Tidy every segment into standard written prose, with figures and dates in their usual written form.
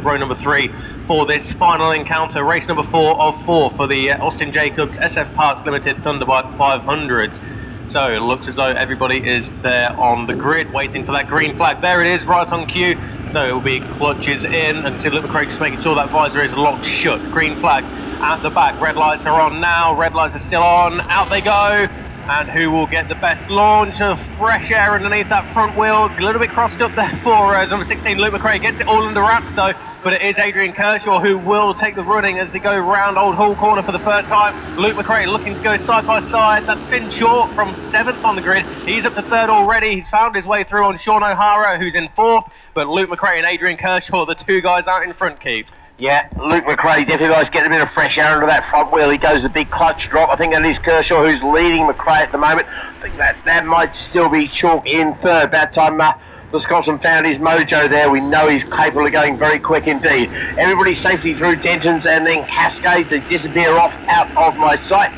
row number 3 for this final encounter, race number 4 of 4 for the Austin Jacobs SF Parks Limited Thunderbird 500s. So it looks as though everybody is there on the grid waiting for that green flag. There it is, right on cue. So it will be clutches in, and see Luke McRae just making sure that visor is locked shut. Green flag at the back. Red lights are on now. Red lights are still on. Out they go. And who will get the best launch of fresh air underneath that front wheel? A little bit crossed up there for number 16, Luke McRae. Gets it all under wraps though, but it is Adrian Kershaw who will take the running as they go round Old Hall Corner for the first time. Luke McRae looking to go side by side. That's Finn Short from 7th on the grid. He's up to 3rd already. He's found his way through on Sean O'Hara, who's in 4th. But Luke McRae and Adrian Kershaw, the two guys out in front, Keith. Yeah, Luke McRae definitely likes getting a bit of fresh air under that front wheel. He goes a big clutch drop. I think that is Kershaw who's leading McRae at the moment. I think that might still be Chalk in 3rd. About time the Scotsman found his mojo there. We know he's capable of going very quick indeed. Everybody safely through Denton's and then Cascades. They disappear off out of my sight.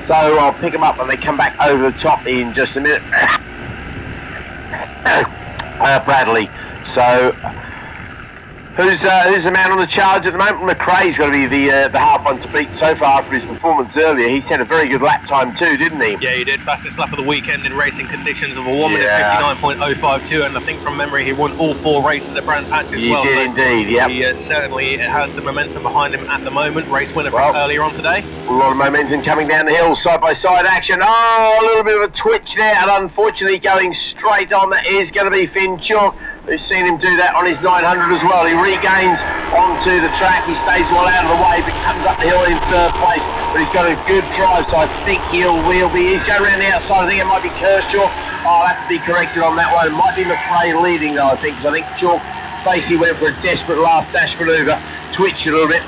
So I'll pick them up when they come back over the top in just a minute. Bradley. So who's the man on the charge at the moment? McRae's got to be the hard one to beat so far for his performance earlier. He's had a very good lap time too, didn't he? Yeah, he did. Fastest lap of the weekend in racing conditions of a 1 minute 59.052, and I think from memory he won all 4 races at Brands Hatch as well. He did indeed, yeah. He certainly has the momentum behind him at the moment. Race winner from earlier on today. A lot of momentum coming down the hill, side by side action. Oh, a little bit of a twitch there, and unfortunately going straight on that is going to be Finn Chalk. We've seen him do that on his 900 as well. He regains onto the track. He stays well out of the way, but comes up the hill in 3rd place. But he's got a good drive, so I think he's going around the outside. I think it might be Kershaw. I'll have to be corrected on that one. It might be McRae leading though, I think. So I think Chalk basically went for a desperate last dash manoeuvre, twitched a little bit.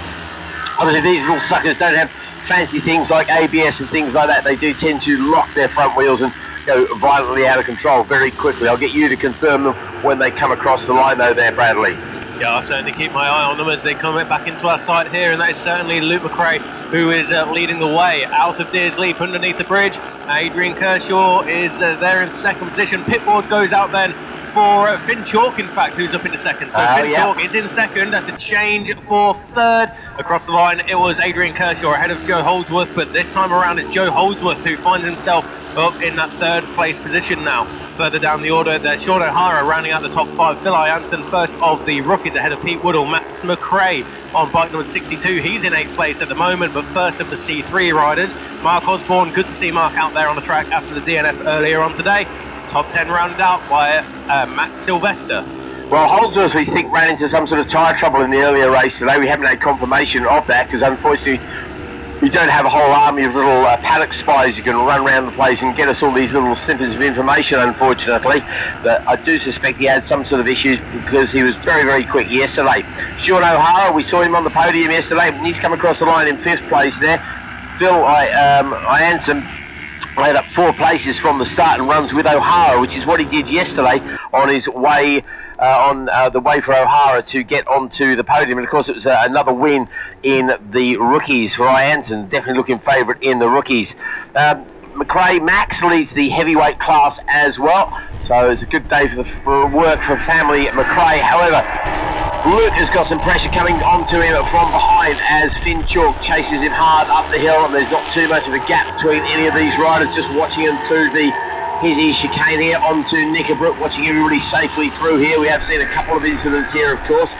Obviously these little suckers don't have fancy things like ABS and things like that. They do tend to lock their front wheels and go violently out of control very quickly. I'll get you to confirm them when they come across the line though there, Bradley. Yeah, I'll certainly keep my eye on them as they come back into our sight here, and that is certainly Luke McRae who is leading the way out of Deers Leap underneath the bridge. Adrian Kershaw is there in 2nd position. Pitboard goes out then for Finn Chalk, in fact, who's up into 2nd. So Finn Chalk is in 2nd. That's a change for 3rd. Across the line, it was Adrian Kershaw ahead of Joe Holdsworth, but this time around it's Joe Holdsworth who finds himself up in that 3rd place position now. Further down the order, there's Sean O'Hara rounding out the top 5. Phil Jansen, first of the rookies ahead of Pete Woodall. Max McRae on bike number 62. He's in 8th place at the moment, but first of the C3 riders. Mark Osborne, good to see Mark out there on the track after the DNF earlier on today. Top 10 rounded out by Matt Sylvester. Well, Holdsworth, we think, ran into some sort of tyre trouble in the earlier race today. We haven't had confirmation of that because unfortunately we don't have a whole army of little paddock spies who can run around the place and get us all these little snippets of information, unfortunately. But I do suspect he had some sort of issues because he was very, very quick yesterday. Sean O'Hara, we saw him on the podium yesterday, and he's come across the line in 5th place there. Phil Jansen made up 4 places from the start and runs with O'Hara, which is what he did yesterday on his way the way for O'Hara to get onto the podium. And of course it was another win in the rookies for Jansen, definitely looking favourite in the rookies. McRae Max leads the heavyweight class as well, so it's a good day for work for family McRae. However, Luke has got some pressure coming onto him from behind as Finn Chalk chases him hard up the hill, and there's not too much of a gap between any of these riders. Just watching them through the Hizzy chicane here onto Knickerbrook, watching everybody safely through here. We have seen a couple of incidents here, of course.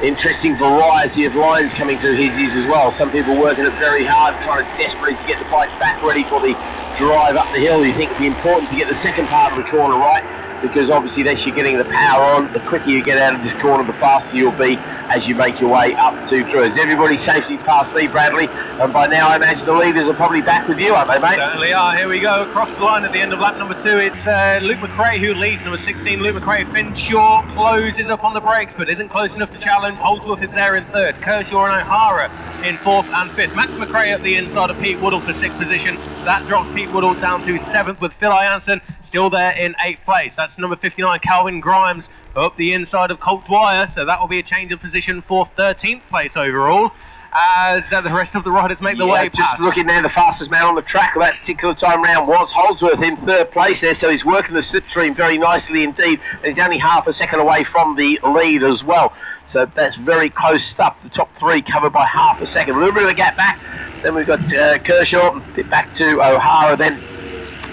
Interesting variety of lines coming through Hizzies as well. Some people working it very hard, trying desperately to get the bike back ready for the drive up the hill. You think it'd be important to get the second part of the corner right, because obviously as you're getting the power on, the quicker you get out of this corner, the faster you'll be as you make your way up to through. Is everybody safely past me, Bradley? And by now I imagine the leaders are probably back with you, aren't they, mate? Certainly are. Here we go across the line at the end of lap number 2. It's Luke McRae who leads, number 16. Luke McRae. Finn Shaw closes up on the brakes but isn't close enough to challenge. Holdsworth is there in 3rd. Kershaw and O'Hara in 4th and 5th. Max McRae at the inside of Pete Woodall for 6th position. That drops Pete Woodall down to 7th with Phil Jansen still there in 8th place. That's number 59, Calvin Grimes, up the inside of Colt Dwyer, so that will be a change of position for 13th place overall. as the rest of the riders make their way past. Just looking there, the fastest man on the track at that particular time round was Holdsworth in third place there, so he's working the slipstream very nicely indeed, and he's only half a second away from the lead as well. So that's very close stuff. The top three covered by half a second. A little bit of a gap back. Then we've got Kershaw, a bit back to O'Hara then.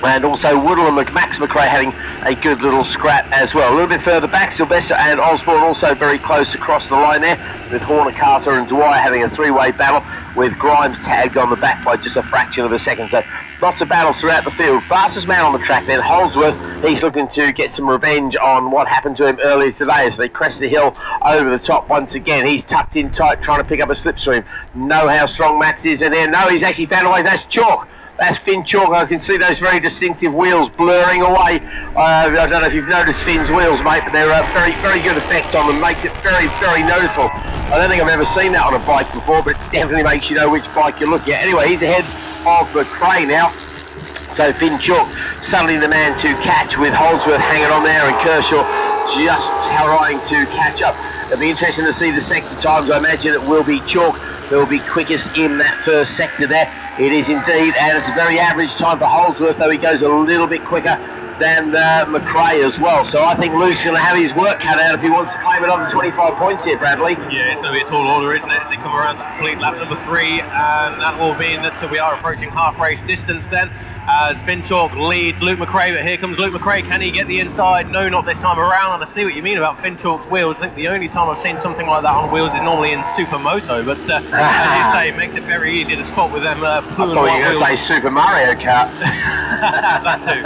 And also Woodall and Max McRae having a good little scrap as well. A little bit further back, Sylvester and Osborne also very close across the line there, with Horner, Carter and Dwyer having a three-way battle, with Grimes tagged on the back by just a fraction of a second. So lots of battles throughout the field. Fastest man on the track then, Holdsworth. He's looking to get some revenge on what happened to him earlier today as they crest the hill over the top once again. He's tucked in tight trying to pick up a slipstream. Know how strong Max is in there. No, he's actually found a way. That's Chalk. That's Finn Chalk. I can see those very distinctive wheels blurring away. I don't know if you've noticed Finn's wheels, mate, but they're a very, very good effect on them. Makes it very, very noticeable. I don't think I've ever seen that on a bike before, but it definitely makes you know which bike you're looking at. Anyway, he's ahead of McRae now. So Finn Chalk suddenly the man to catch, with Holdsworth hanging on there and Kershaw just trying to catch up. It'll be interesting to see the sector times. I imagine it will be Chalk who will be quickest in that first sector there. It is indeed, and it's a very average time for Holdsworth, though he goes a little bit quicker than McRae as well. So I think Luke's going to have his work cut out if he wants to claim another 25 points here, Bradley. Yeah, it's going to be a tall order, isn't it, as they come around to complete lap number 3, and that will mean that we are approaching half race distance then, as Finn Chalk leads Luke McRae. But here comes Luke McRae. Can he get the inside? No, not this time around. And I see what you mean about Finn Chalk's wheels. I think the only time I've seen something like that on wheels is normally in Supermoto, but as you say, it makes it very easy to spot with them blue and white wheels. I thought you were going to say Super Mario Kart. That too.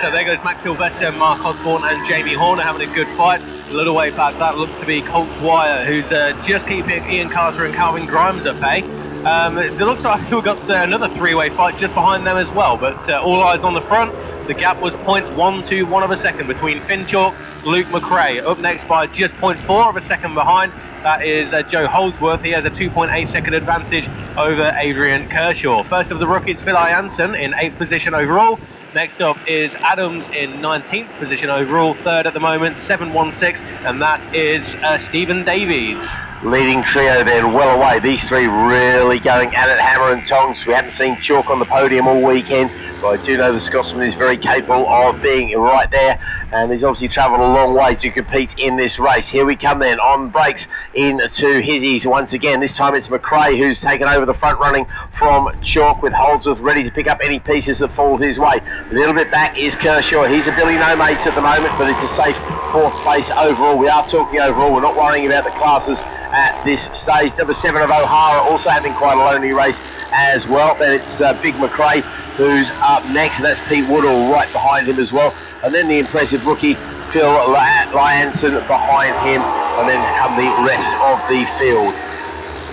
So there goes Max Sylvester, Mark Osborne and Jamie Horner having a good fight. A little way back, that looks to be Colt Dwyer, who's just keeping Ian Carter and Calvin Grimes at bay. It looks like we've got another three-way fight just behind them as well, but all eyes on the front. The gap was 0.121 of a second between Finn Chalk, Luke McRae. Up next by just 0.4 of a second behind, that is Joe Holdsworth. He has a 2.8 second advantage over Adrian Kershaw. First of the rookies, Phil Janssen in 8th position overall. Next up is Adams in 19th position overall. Third at the moment, 716, and that is Stephen Davies. Leading trio then, well away. These three really going at it, hammer and tongs. We haven't seen Chalk on the podium all weekend, but I do know the Scotsman is very capable of being right there, and he's obviously travelled a long way to compete in this race. Here we come then, on brakes into Hizzies once again. This time it's McRae who's taken over the front running from Chalk, with Holdsworth ready to pick up any pieces that fall his way. A little bit back is Kershaw. He's a Billy No Mates at the moment, but it's a safe 4th place overall. We are talking overall, we're not worrying about the classes at this stage. Number 7 of O'Hara also having quite a lonely race as well. Then it's Big McRae who's up next, and that's Pete Woodall right behind him as well. And then the impressive rookie Phil Janssen behind him, and then come the rest of the field.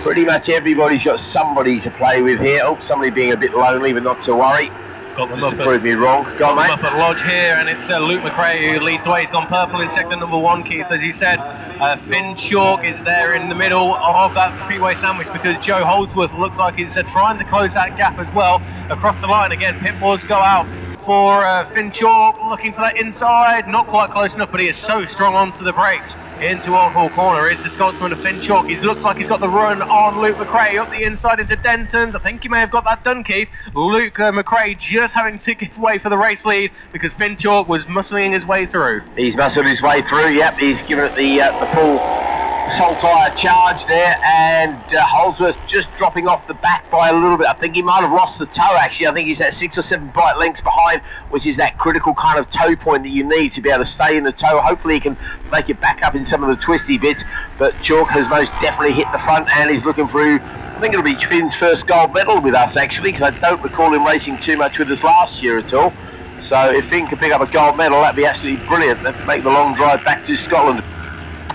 Pretty much everybody's got somebody to play with here. Oh, somebody being a bit lonely, but not to worry. Got them just up to prove me wrong. Go on, mate. Up at Lodge here, and it's Luke McRae who leads the way. He's gone purple in sector number 1, Keith, as you said. Finn Chalk is there in the middle of that three-way sandwich, because Joe Holdsworth looks like he's trying to close that gap as well. Across the line again, pit boards go out for Finn Chalk, looking for that inside. Not quite close enough, but he is so strong onto the brakes. Into Oakhall corner is the Scotsman of Finn Chalk. He looks like he's got the run on Luke McRae up the inside into Denton's. I think he may have got that done, Keith. Luke McRae just having to give way for the race lead, because Finn Chalk was muscling his way through. He's muscled his way through, yep. He's given it the full Saltire charge there, and Holdsworth just dropping off the back by a little bit. I think he might have lost the toe, actually. I think he's at 6 or 7 bike lengths behind, which is that critical kind of toe point that you need to be able to stay in the toe. Hopefully he can make it back up in some of the twisty bits, but Chalk has most definitely hit the front, and he's looking through. I think it'll be Finn's first gold medal with us, actually, because I don't recall him racing too much with us last year at all. So if Finn can pick up a gold medal, that'd be absolutely brilliant. That'd make the long drive back to Scotland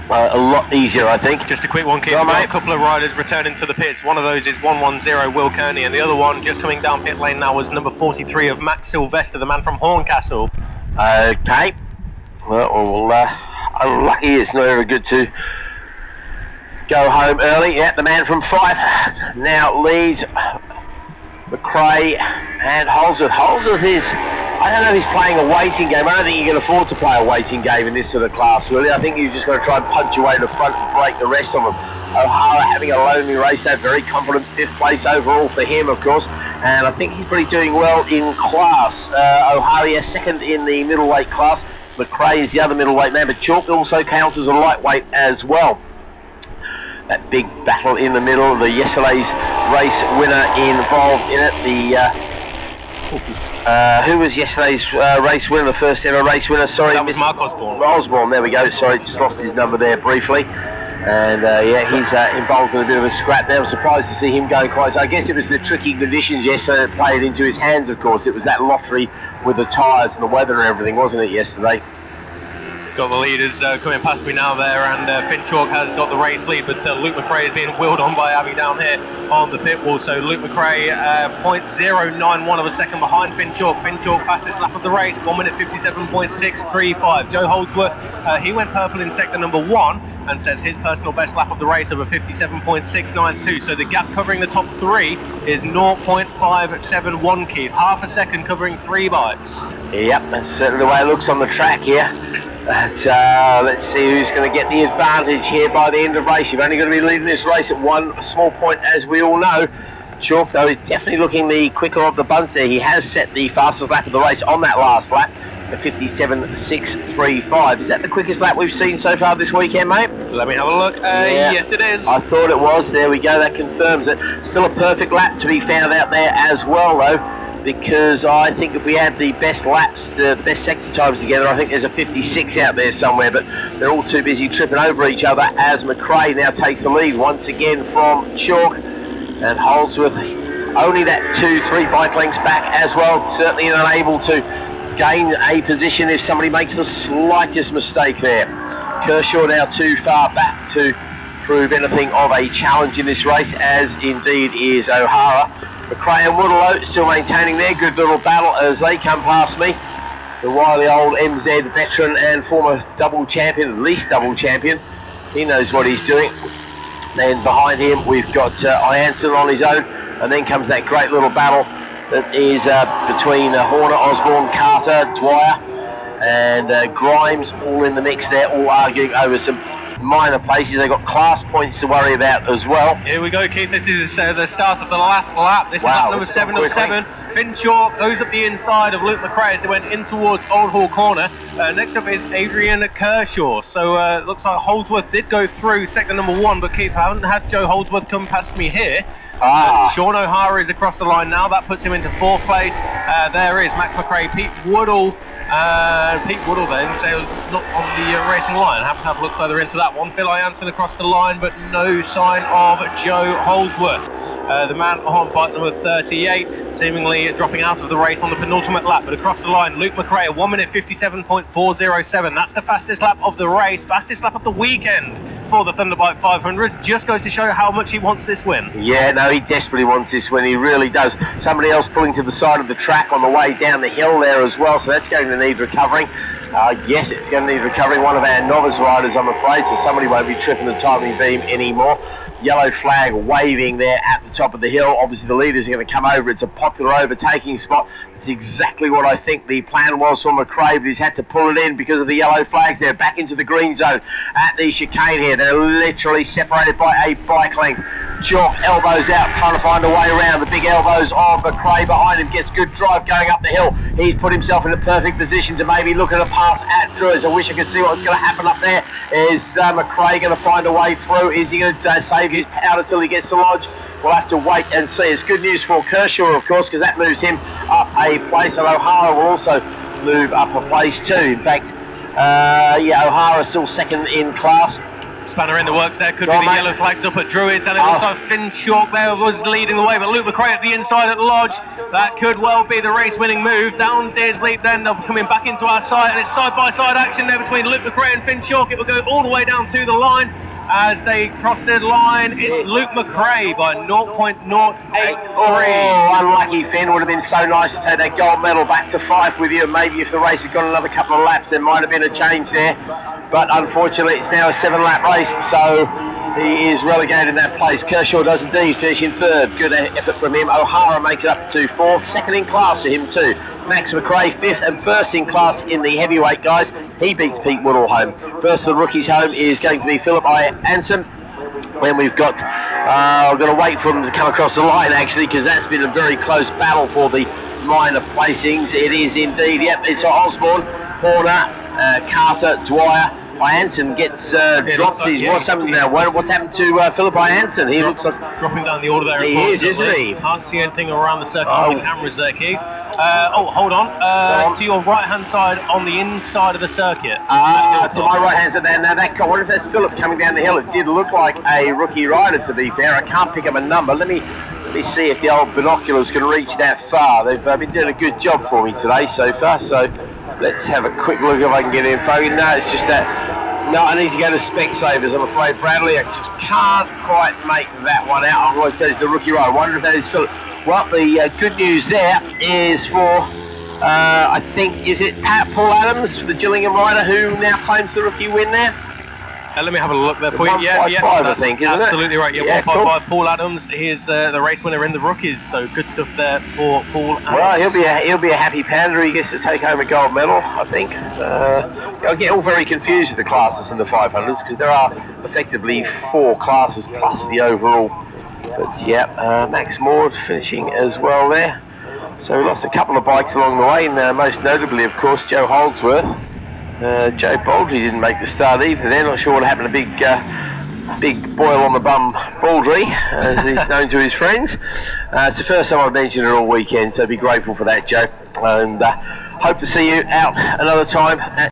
a lot easier, I think. Just a quick one, Keith. We've got a couple of riders returning to the pits. One of those is 110 Will Kearney, and the other one just coming down pit lane now was number 43 of Max Sylvester, the man from Horncastle. Okay. Well, unlucky. It's not very good to go home early. Yeah, the man from Fife now leads McRae and Holdsworth. Holdsworth is I don't know if he's playing a waiting game. I don't think you can afford to play a waiting game in this sort of class, really. I think you've just got to try and punch your way to the front and break the rest of them. O'Hara having a lonely race, that very confident 5th place overall for him, of course, and I think he's pretty doing well in class. O'Hara, yes, 2nd in the middleweight class. McRae is the other middleweight man, but Chalk also counts as a lightweight as well. That big battle in the middle, yesterday's race winner involved in it. Who was yesterday's race winner, the first ever race winner? Sorry, that was Mark Osborne. Osborne, there we go. Sorry, just lost his number there briefly. And yeah, he's involved in a bit of a scrap there. I'm surprised to see him going quite. So I guess it was the tricky conditions yesterday that played into his hands, of course. It was that lottery with the tyres and the weather and everything, wasn't it, yesterday? Got the leaders coming past me now there, and Finn Chalk has got the race lead, but Luke McRae is being wheeled on by Abby down here on the pit wall. So Luke McRae 0.091 of a second behind Finn Chalk. Finn Chalk fastest lap of the race, 1 minute 57.635. Joe Holdsworth, he went purple in sector number 1 and says his personal best lap of the race of a 57.692. So the gap covering the top 3 is 0.571, Keith. Half a second covering 3 bikes. Yep, that's certainly the way it looks on the track here. But let's see who's going to get the advantage here by the end of the race. You've only got to be leading this race at one small point, as we all know. Chalk, though, is definitely looking the quicker of the bunch there. He has set the fastest lap of the race on that last lap, the 57.635. Is that the quickest lap we've seen so far this weekend, mate? Let me have a look. Yeah. Yes, it is. I thought it was. There we go. That confirms it. Still a perfect lap to be found out there as well, though, because I think if we add the best laps, the best sector times together, I think there's a 56 out there somewhere, but they're all too busy tripping over each other as McRae now takes the lead once again from Chalk, and Holdsworth only that 2-3 bike lengths back as well, certainly unable to gain a position if somebody makes the slightest mistake there. Kershaw now too far back to prove anything of a challenge in this race, as indeed is O'Hara. McRae and Woodlow still maintaining their good little battle as they come past me. The wily old MZ veteran and former double champion, at least double champion. He knows what he's doing. Then behind him we've got Ianson on his own, and then comes that great little battle that is between Horner, Osborne, Carter, Dwyer and Grimes, all in the mix there, all arguing over some minor places. They've got class points to worry about as well. Here we go, Keith. This is the start of the last lap. This is lap number 7 of 7. Finn Chalk goes up the inside of Luke McRae as they went in towards Old Hall Corner. Next up is Adrian Kershaw. So it looks like Holdsworth did go through sector number 1, but Keith, I haven't had Joe Holdsworth come past me here. Sean O'Hara is across the line now. That puts him into 4th place. There is Max McRae, Pete Woodall then, so not on the racing line. Have to have a look further into that one. Phil Ianson across the line, but no sign of Joe Holdsworth. The man on bike number 38, seemingly dropping out of the race on the penultimate lap, but across the line, Luke McRae, 1 minute 57.407. That's the fastest lap of the race, fastest lap of the weekend for the Thunderbike 500s. Just goes to show how much he wants this win. Yeah, no, he desperately wants this win. He really does. Somebody else pulling to the side of the track on the way down the hill there as well, so that's going to need recovering. Yes, it's going to need recovering. One of our novice riders, I'm afraid, so somebody won't be tripping the timing beam anymore. Yellow flag waving there at the top of the hill. Obviously the leaders are going to come over. It's a popular overtaking spot. It's exactly what I think the plan was for McRae, but he's had to pull it in because of the yellow flags. They're back into the green zone at the chicane here. They're literally separated by a bike length. Chalk elbows out, trying to find a way around. The big elbows of McRae behind him, gets good drive going up the hill. He's put himself in a perfect position to maybe look at a pass at Drews. I wish I could see what's going to happen up there. Is McRae going to find a way through? Is he going to save his powder till he gets to Lodge? We'll have to wait and see. It's good news for Kershaw, of course, because that moves him up a place, and O'Hara will also move up a place too. In fact, O'Hara still 2nd in class. Spanner in the works there, could be the yellow flags up at Druids, and it looks like Finn Chalk there was leading the way, but Luke McRae at the inside at Lodge. That could well be the race-winning move. Down Dearsley, then they'll be coming back into our side, and it's side-by-side action there between Luke McRae and Finn Chalk. It will go all the way down to the line. As they cross the line, it's Luke McRae by 0.083. Oh, unlucky Finn. Would have been so nice to take that gold medal back to Fife with you, and maybe if the race had got another couple of laps there might have been a change there, but unfortunately it's now a 7-lap race, so He is relegated in that place. Kershaw does indeed finish in third. Good effort from him. O'Hara makes it up to fourth. Second in class for him too. Max McRae fifth and first in class in the heavyweight, guys. He beats Pete Woodall home. First for the rookies home is going to be Philip Anson. When we've got, I'm going to wait for them to come across the line actually, because that's been a very close battle for the minor placings. It is indeed. Yep, it's Osborne, Horner, Carter, Dwyer. Anson gets dropped. What's happened now? What's happened to Philip Anson? He looks like dropping down the order there. He is, isn't he? Can't see anything around the circuit on the cameras there, Keith. Hold on. To your right hand side on the inside of the circuit. To my right hand side. Now that guy, what if that's Philip coming down the hill? It did look like a rookie rider, to be fair. I can't pick up a number. Let me see if the old binoculars can reach that far. They've been doing a good job for me today so far. So let's have a quick look if I can get info. No, it's just that. No, I need to go to Specsavers, I'm afraid, Bradley. I just can't quite make that one out. I'm going to tell you it's a rookie rider. I wonder if that is Philip. Well, the good news there is for, I think, is it Paul Adams, the Gillingham rider, who now claims the rookie win there? Let me have a look there for you. Yeah, I think, isn't absolutely it? right. Yeah, 155. Cool. Paul Adams. He is the race winner in the rookies. So good stuff there for Paul Adams. Well, he'll be a happy pounder. He gets to take home a gold medal, I think. I get all very confused with the classes in the 500s because there are effectively 4 classes plus the overall. But yeah, Max Maud finishing as well there. So we lost a couple of bikes along the way, and most notably, of course, Joe Holdsworth. Joe Baldry didn't make the start either. They're not sure what happened to big boil on the bum Baldry, as he's known to his friends. It's the first time I've mentioned it all weekend, so be grateful for that, Joe. And hope to see you out another time